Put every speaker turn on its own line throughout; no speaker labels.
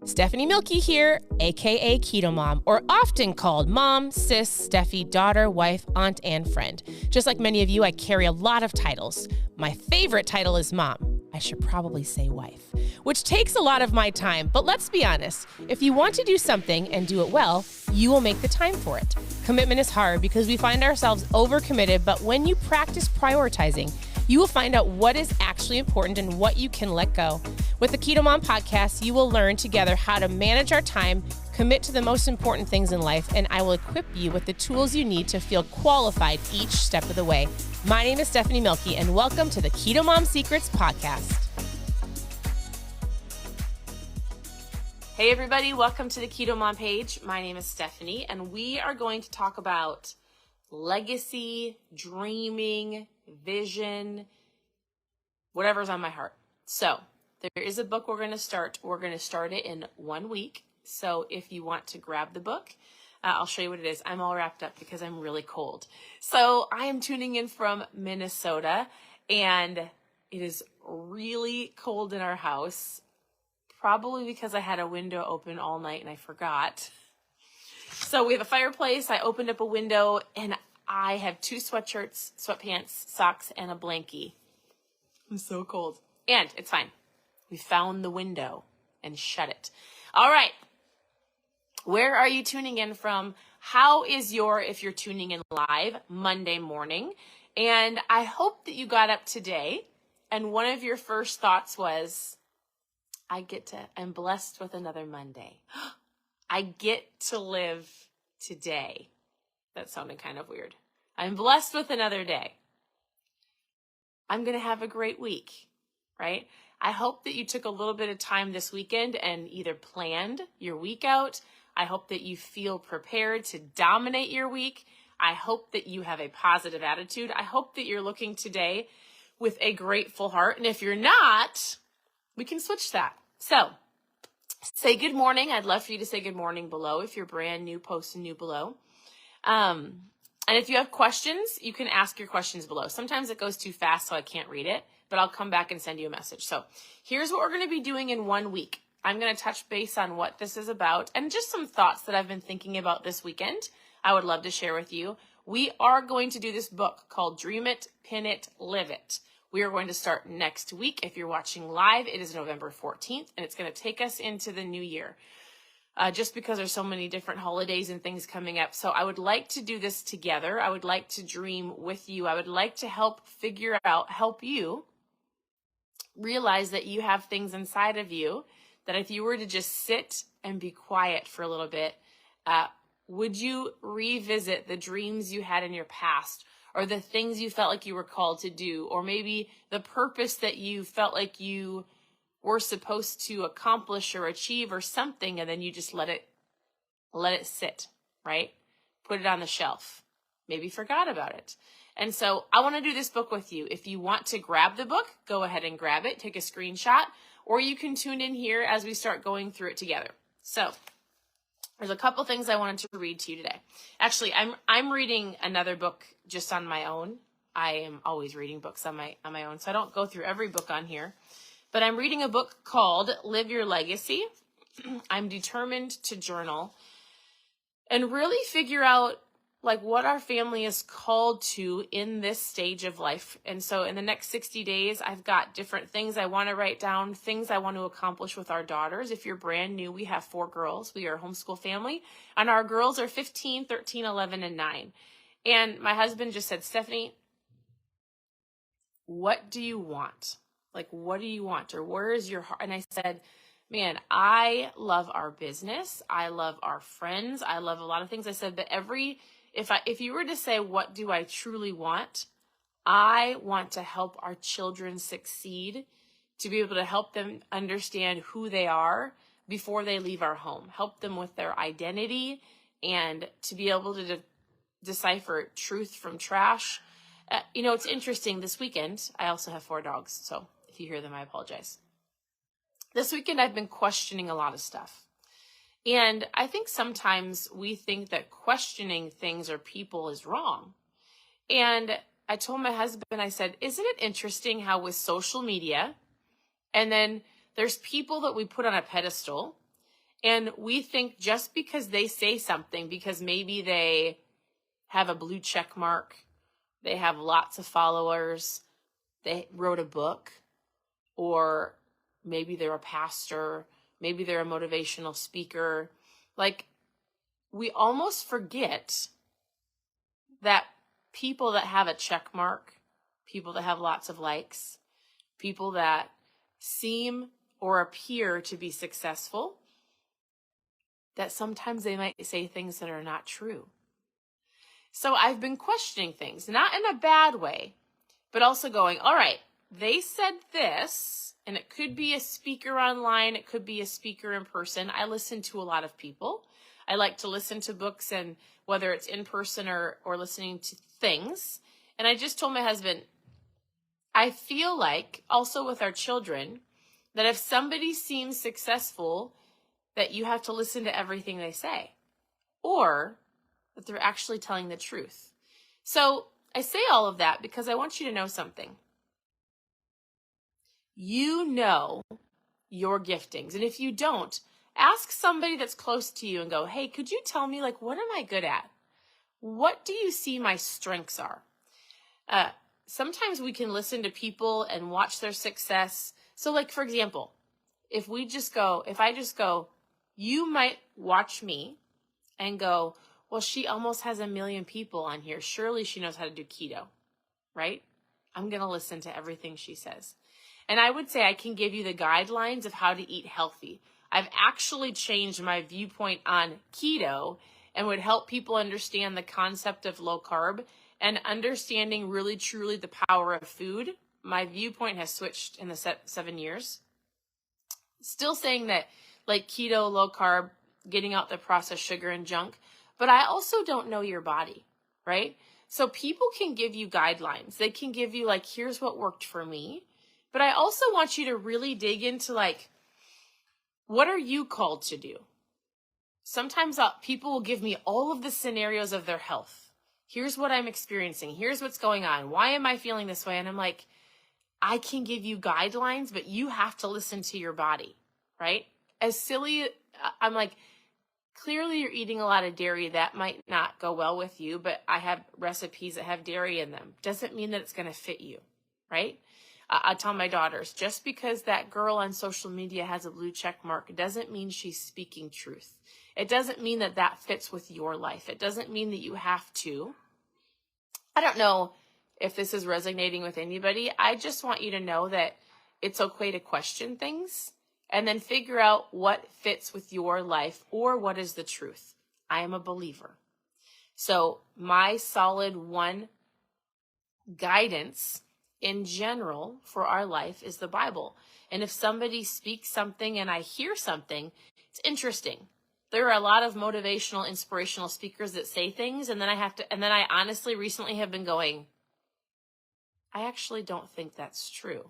Stephanie Milky here, aka KetoMOM, or often called mom, sis, Steffi, daughter, wife, aunt, and friend. Just like many of you, I carry a lot of titles. My favorite title is mom. I should probably say wife, which takes a lot of my time. But let's be honest, if you want to do something and do it well, you will make the time for it. Commitment is hard because we find ourselves overcommitted, but when you practice prioritizing, you will find out what is actually important and what you can let go. With the KetoMOM podcast, you will learn together how to manage our time, commit to the most important things in life, and I will equip you with the tools you need to feel qualified each step of the way. My name is Stephanie Milky, and welcome to the KetoMOM Secrets podcast. Hey everybody, welcome to the KetoMOM page. My name is Stephanie, and we are going to talk about legacy, dreaming, vision, whatever's on my heart. So there is a book we're going to start. We're going to start it in 1 week. So if you want to grab the book, I'll show you what it is. I'm all wrapped up because I'm really cold. So I am tuning in from Minnesota, and it is really cold in our house, probably because I had a window open all night and I forgot. So we have a fireplace. I opened up a window, and I have 2 sweatshirts, sweatpants, socks, and a blankie. I'm so cold. And it's fine. We found the window and shut it. All right. Where are you tuning in from? How is if you're tuning in live, Monday morning? And I hope that you got up today, and one of your first thoughts was, I'm blessed with another Monday. I get to live today. That sounded kind of weird. I'm blessed with another day. I'm going to have a great week, right? I hope that you took a little bit of time this weekend and either planned your week out. I hope that you feel prepared to dominate your week. I hope that you have a positive attitude. I hope that you're looking today with a grateful heart. And if you're not, we can switch that. So say good morning. I'd love for you to say good morning below. If you're brand new, post a new below. And if you have questions, you can ask your questions below. Sometimes it goes too fast, so I can't read it, but I'll come back and send you a message. So here's what we're going to be doing in 1 week. I'm going to touch base on what this is about and just some thoughts that I've been thinking about this weekend. I would love to share with you. We are going to do this book called Dream It, Pin It, Live It. We are going to start next week. If you're watching live, it is November 14th, and it's going to take us into the new year. Just because there's so many different holidays and things coming up. So I would like to do this together. I would like to dream with you. I would like to help you realize that you have things inside of you that if you were to just sit and be quiet for a little bit, would you revisit the dreams you had in your past, or the things you felt like you were called to do, or maybe the purpose that you felt like you were supposed to accomplish or achieve or something, and then you just let it sit, right? Put it on the shelf. Maybe forgot about it. And so I want to do this book with you. If you want to grab the book, go ahead and grab it, take a screenshot, or you can tune in here as we start going through it together. So there's a couple things I wanted to read to you today. Actually, I'm reading another book just on my own. I am always reading books on my own, so I don't go through every book on here. But I'm reading a book called Live Your Legacy. I'm determined to journal and really figure out what our family is called to in this stage of life. And so in the next 60 days, I've got different things I want to write down, things I want to accomplish with our daughters. If you're brand new, we have 4 girls. We are a homeschool family, and our girls are 15, 13, 11, and 9. And my husband just said, Stephanie, what do you want? What do you want? Or where is your heart? And I said, man, I love our business. I love our friends. I love a lot of things. I said, but if you were to say, what do I truly want? I want to help our children succeed, to be able to help them understand who they are before they leave our home, help them with their identity, and to be able to decipher truth from trash. It's interesting. This weekend, I also have 4 dogs, so if you hear them, I apologize. This weekend, I've been questioning a lot of stuff. And I think sometimes we think that questioning things or people is wrong. And I told my husband, I said, isn't it interesting how with social media, and then there's people that we put on a pedestal, And we think just because they say something, because maybe they have a blue check mark, they have lots of followers, they wrote a book, or maybe they're a pastor, maybe they're a motivational speaker. Like, we almost forget that people that have a check mark, people that have lots of likes, people that seem or appear to be successful, that sometimes they might say things that are not true. So I've been questioning things, not in a bad way, but also going, all right, they said this, and it could be a speaker online, it could be a speaker in person. I listen to a lot of people. I like to listen to books, and whether it's in person or listening to things. And I just told my husband, I feel like, also with our children, that if somebody seems successful, that you have to listen to everything they say, or that they're actually telling the truth. So I say all of that because I want you to know something. You know your giftings. And if you don't, ask somebody that's close to you and go, hey, could you tell me, like, what am I good at? What do you see my strengths are? Sometimes we can listen to people and watch their success. So, like, for example, if I just go, you might watch me and go, well, she almost has 1 million people on here. Surely she knows how to do keto, right? I'm going to listen to everything she says. And I would say I can give you the guidelines of how to eat healthy. I've actually changed my viewpoint on keto and would help people understand the concept of low carb and understanding really truly the power of food. My viewpoint has switched in the 7 years. Still saying that, like, keto, low carb, getting out the processed sugar and junk, but I also don't know your body, right? So people can give you guidelines. They can give you, like, here's what worked for me. But I also want you to really dig into, like, what are you called to do? Sometimes people will give me all of the scenarios of their health. Here's what I'm experiencing. Here's what's going on. Why am I feeling this way? And I'm like, I can give you guidelines, but you have to listen to your body, right? As silly, I'm like, clearly you're eating a lot of dairy. That might not go well with you, but I have recipes that have dairy in them. Doesn't mean that it's going to fit you, right? I tell my daughters, just because that girl on social media has a blue check mark doesn't mean she's speaking truth. It doesn't mean that that fits with your life. It doesn't mean that you have to. I don't know if this is resonating with anybody. I just want you to know that it's okay to question things and then figure out what fits with your life or what is the truth. I am a believer. So my solid one guidance in general for our life is the Bible. And if somebody speaks something and I hear something, it's interesting. There are a lot of motivational, inspirational speakers that say things, and then I honestly recently have been going, I actually don't think that's true.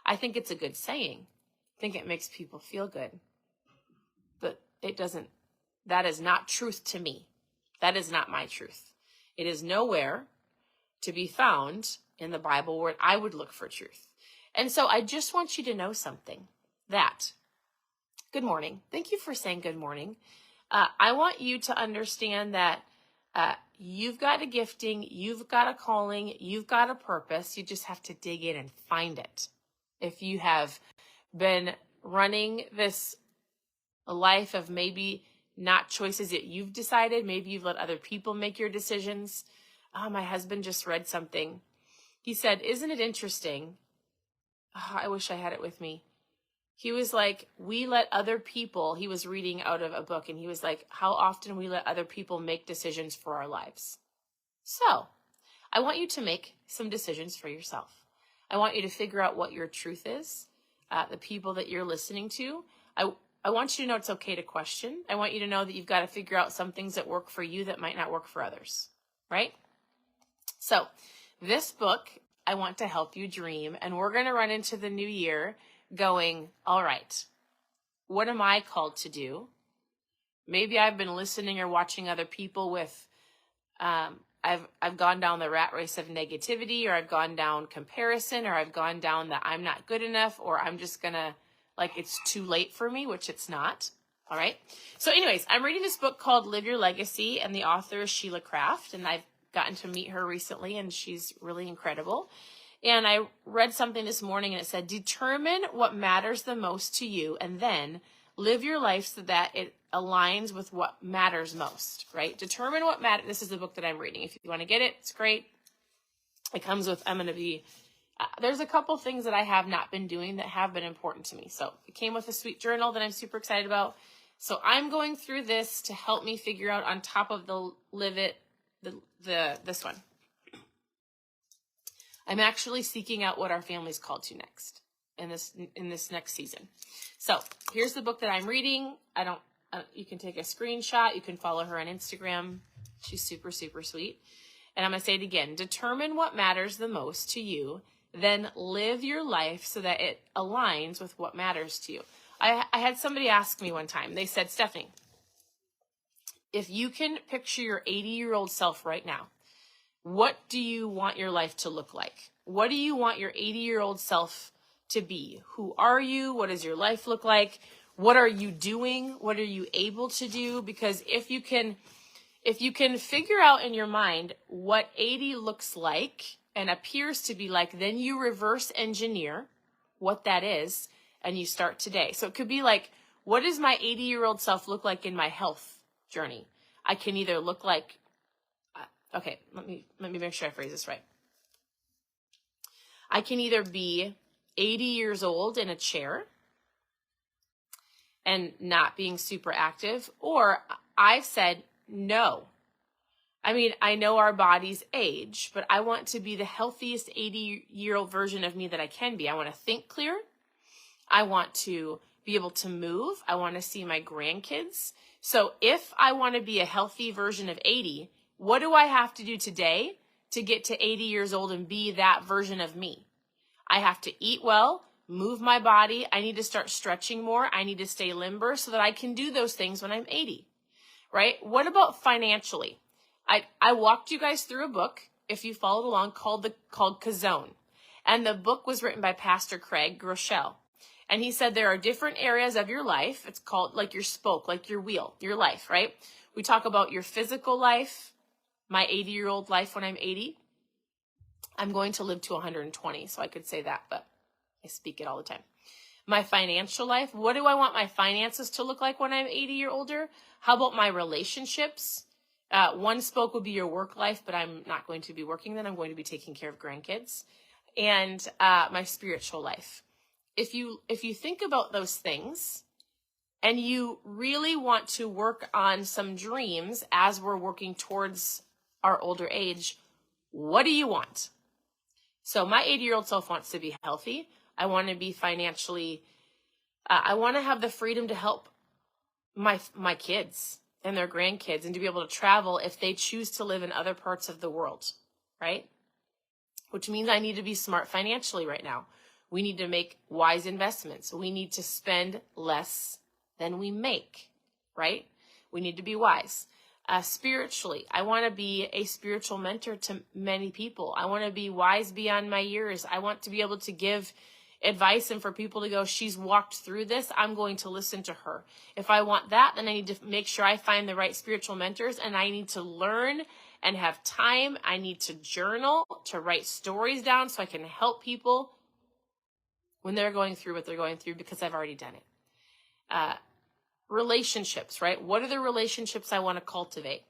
I think it's a good saying. I think it makes people feel good. But that is not truth to me. That is not my truth. It is nowhere to be found in the Bible where I would look for truth. And so I just want you to know something, that good morning. Thank you for saying good morning. I want you to understand that you've got a gifting, you've got a calling, you've got a purpose. You just have to dig in and find it. If you have been running this life of maybe not choices that you've decided, maybe you've let other people make your decisions. Oh, my husband just read something. He said, isn't it interesting? Oh, I wish I had it with me. He was like, we let other people, he was reading out of a book, and he was like, how often we let other people make decisions for our lives. So I want you to make some decisions for yourself. I want you to figure out what your truth is, the people that you're listening to. I want you to know it's okay to question. I want you to know that you've got to figure out some things that work for you that might not work for others, right? So this book, I want to help you dream, and we're going to run into the new year going, all right, what am I called to do? Maybe I've been listening or watching other people with, I've gone down the rat race of negativity, or I've gone down comparison, or I've gone down that I'm not good enough, or I'm just gonna, like, it's too late for me, which it's not. All right. So anyways, I'm reading this book called Live Your Legacy, and the author is Sheila Craft, and I've gotten to meet her recently, and she's really incredible. And I read something this morning, and it said, determine what matters the most to you, and then live your life so that it aligns with what matters most, right? Determine what matters. This is the book that I'm reading. If you want to get it, it's great. It comes with, there's a couple things that I have not been doing that have been important to me. So it came with a sweet journal that I'm super excited about. So I'm going through this to help me figure out, on top of the live it, this one. I'm actually seeking out what our family's called to next in this next season. So here's the book that I'm reading. You can take a screenshot. You can follow her on Instagram. She's super, super sweet. And I'm going to say it again. Determine what matters the most to you, then live your life so that it aligns with what matters to you. I had somebody ask me one time. They said, Stephanie, if you can picture your 80-year-old self right now, what do you want your life to look like? What do you want your 80-year-old self to be? Who are you? What does your life look like? What are you doing? What are you able to do? Because if you can figure out in your mind what 80 looks like and appears to be like, then you reverse engineer what that is, and you start today. So it could be like, what does my 80-year-old self look like in my health journey? I can either look like, okay, let me make sure I phrase this right. I can either be 80 years old in a chair and not being super active, or I've said no. I mean, I know our bodies age, but I want to be the healthiest 80-year-old version of me that I can be. I want to think clear. I want to be able to move. I want to see my grandkids. So if I want to be a healthy version of 80, what do I have to do today to get to 80 years old and be that version of me? I have to eat well, move my body. I need to start stretching more. I need to stay limber so that I can do those things when I'm 80, right? What about financially? I walked you guys through a book, if you followed along, called KetoMOM. And the book was written by Pastor Craig Groeschel. And he said there are different areas of your life. It's called like your spoke, like your wheel, your life, right? We talk about your physical life, my 80-year-old life when I'm 80. I'm going to live to 120, so I could say that, but I speak it all the time. My financial life, what do I want my finances to look like when I'm 80 or older? How about my relationships? One spoke would be your work life, but I'm not going to be working then. I'm going to be taking care of grandkids. And my spiritual life. If you think about those things and you really want to work on some dreams as we're working towards our older age, what do you want? So my 80-year-old self wants to be healthy. I want to be financially, I want to have the freedom to help my kids and their grandkids and to be able to travel if they choose to live in other parts of the world, right? Which means I need to be smart financially right now. We need to make wise investments. We need to spend less than we make, right? We need to be wise. Spiritually, I want to be a spiritual mentor to many people. I want to be wise beyond my years. I want to be able to give advice and for people to go, she's walked through this, I'm going to listen to her. If I want that, then I need to make sure I find the right spiritual mentors, and I need to learn and have time. I need to journal, to write stories down so I can help people when they're going through what they're going through, because I've already done it. Relationships, right? What are the relationships I want to cultivate?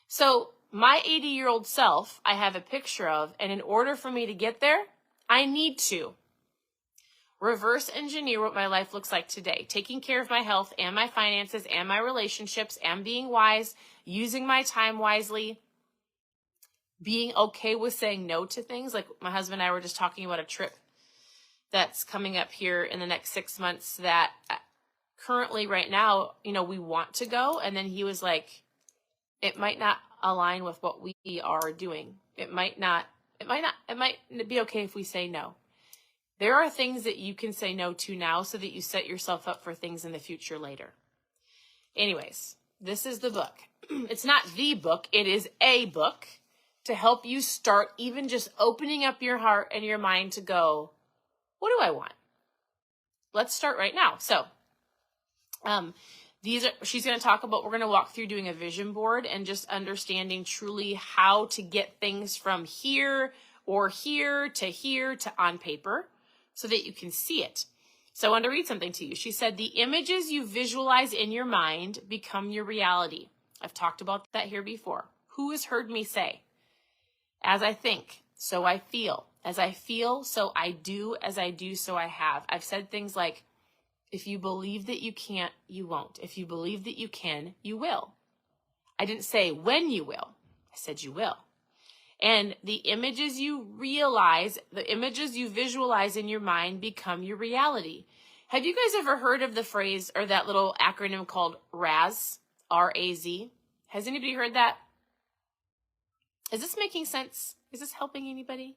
So my 80-year-old self, I have a picture of, and in order for me to get there, I need to reverse engineer what my life looks like today, taking care of my health and my finances and my relationships and being wise, using my time wisely, being okay with saying no to things. Like my husband and I were just talking about a trip that's coming up here in the next 6 months that currently right now, we want to go. And then he was like, it might not align with what we are doing. It might be okay if we say no. There are things that you can say no to now so that you set yourself up for things in the future later. Anyways, this is the book. It's not the book. It is a book to help you start even just opening up your heart and your mind to go, what do I want? Let's start right now. So, She's going to talk about, we're going to walk through doing a vision board and just understanding truly how to get things from here to on paper so that you can see it. So I want to read something to you. She said, the images you visualize in your mind become your reality. I've talked about that here before. Who has heard me say, as I think, so I feel. As I feel, so I do. As I do, so I have. I've said things like, if you believe that you can't, you won't. If you believe that you can, you will. I didn't say when you will. I said you will. And the images you visualize in your mind become your reality. Have you guys ever heard of the phrase or that little acronym called RAZ? R-A-Z? Has anybody heard that? Is this making sense? Is this helping anybody?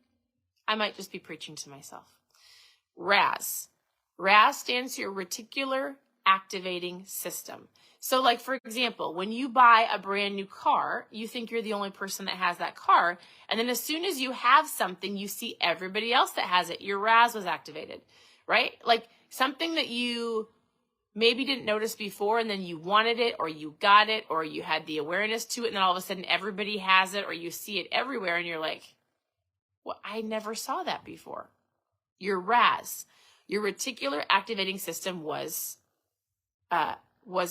I might just be preaching to myself. RAZ. RAS stands for Reticular Activating System. So like, for example, when you buy a brand new car, you think you're the only person that has that car. And then as soon as you have something, you see everybody else that has it. Your RAS was activated, right? Like something that you maybe didn't notice before and then you wanted it or you got it or you had the awareness to it and then all of a sudden everybody has it or you see it everywhere and you're like, well, I never saw that before. Your RAS. Your reticular activating system was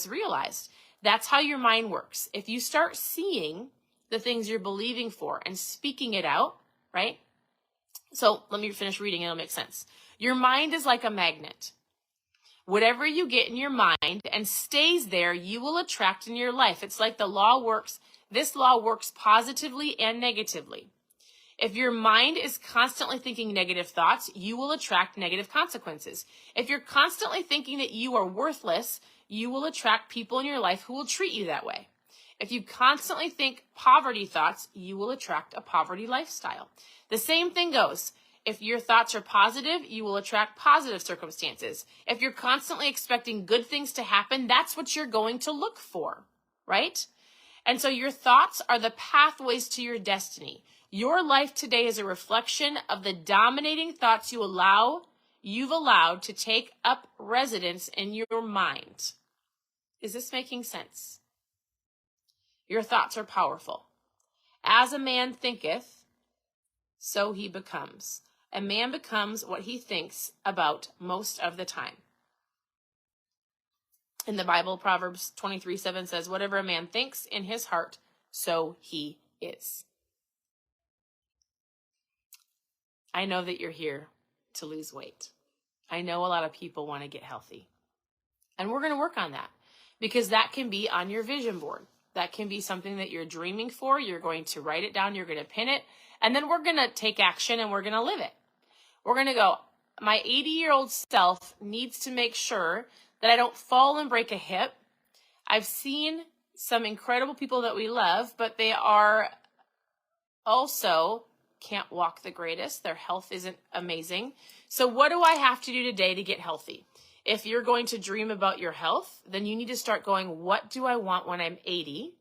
realized. That's how your mind works. If you start seeing the things you're believing for and speaking it out, right? So let me finish reading, it'll make sense. Your mind is like a magnet. Whatever you get in your mind and stays there, you will attract in your life. It's like the law works. This law works positively and negatively. If your mind is constantly thinking negative thoughts, you will attract negative consequences. If you're constantly thinking that you are worthless, you will attract people in your life who will treat you that way. If you constantly think poverty thoughts, you will attract a poverty lifestyle. The same thing goes. If your thoughts are positive, you will attract positive circumstances. If you're constantly expecting good things to happen, that's what you're going to look for, right? And so your thoughts are the pathways to your destiny. Your life today is a reflection of the dominating thoughts you've allowed to take up residence in your mind. Is this making sense? Your thoughts are powerful. As a man thinketh, so he becomes. A man becomes what he thinks about most of the time. In the Bible, Proverbs 23:7 says, whatever a man thinks in his heart, so he is. I know that you're here to lose weight. I know a lot of people want to get healthy. And we're going to work on that because that can be on your vision board. That can be something that you're dreaming for. You're going to write it down. You're going to pin it. And then we're going to take action and we're going to live it. We're going to go, my 80-year-old self needs to make sure that I don't fall and break a hip. I've seen some incredible people that we love, but they are also can't walk the greatest. Their health isn't amazing. So what do I have to do today to get healthy? If you're going to dream about your health, then you need to start going, what do I want when I'm 80?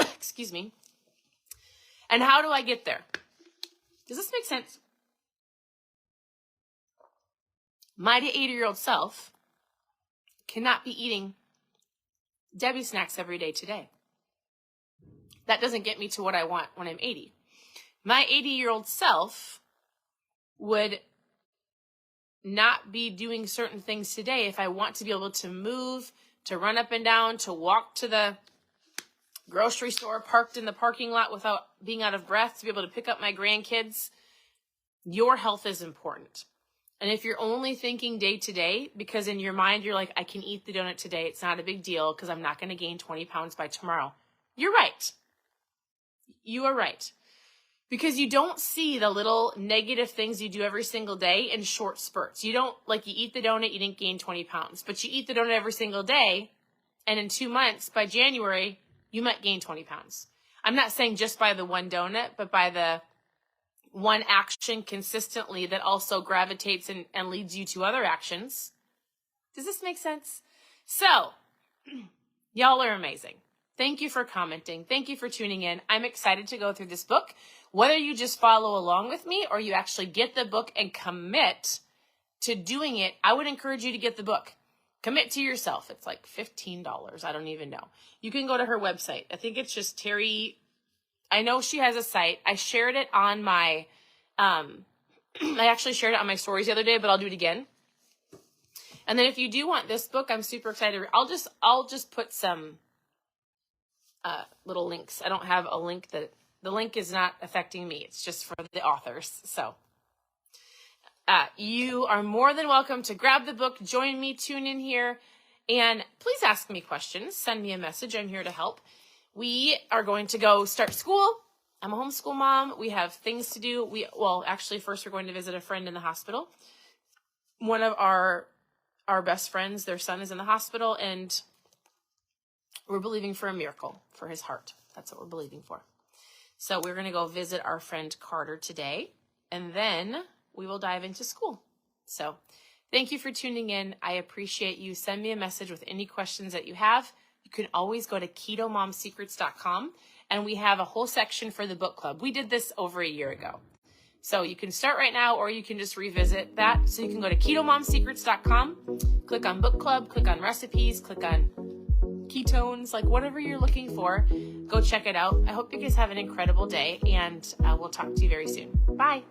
Excuse me. And how do I get there? Does this make sense? My 80-year-old self cannot be eating Debbie snacks every day today. That doesn't get me to what I want when I'm 80. My 80-year-old self would not be doing certain things today if I want to be able to move, to run up and down, to walk to the grocery store parked in the parking lot without being out of breath, to be able to pick up my grandkids. Your health is important. And if you're only thinking day to day, because in your mind you're like, I can eat the donut today, it's not a big deal because I'm not going to gain 20 pounds by tomorrow. You're right. You are right. Because you don't see the little negative things you do every single day in short spurts. You don't, like you eat the donut, you didn't gain 20 pounds. But you eat the donut every single day, and in 2 months, by January, you might gain 20 pounds. I'm not saying just by the one donut, but by the one action consistently that also gravitates and leads you to other actions. Does this make sense? So, y'all are amazing. Thank you for commenting. Thank you for tuning in. I'm excited to go through this book. Whether you just follow along with me or you actually get the book and commit to doing it, I would encourage you to get the book. commit to yourself. It's like $15. I don't even know. You can go to her website. I think it's just Terri. I know she has a site. I shared it on my, I actually shared it on my stories the other day, but I'll do it again. And then if you do want this book, I'm super excited. I'll just put some little links. I don't have a link the link is not affecting me. It's just for the authors. So you are more than welcome to grab the book, join me, tune in here, and please ask me questions. Send me a message. I'm here to help. We are going to go start school. I'm a homeschool mom. We have things to do. Actually, first we're going to visit a friend in the hospital. One of our best friends, their son is in the hospital, and we're believing for a miracle for his heart. That's what we're believing for. So we're going to go visit our friend Carter today, and then we will dive into school. So thank you for tuning in. I appreciate you. Send me a message with any questions that you have. You can always go to KetoMomSecrets.com, and we have a whole section for the book club. We did this over a year ago. So you can start right now, or you can just revisit that. So you can go to KetoMomSecrets.com, click on book club, click on recipes, click on ketones, like whatever you're looking for, go check it out. I hope you guys have an incredible day, and we'll talk to you very soon. Bye.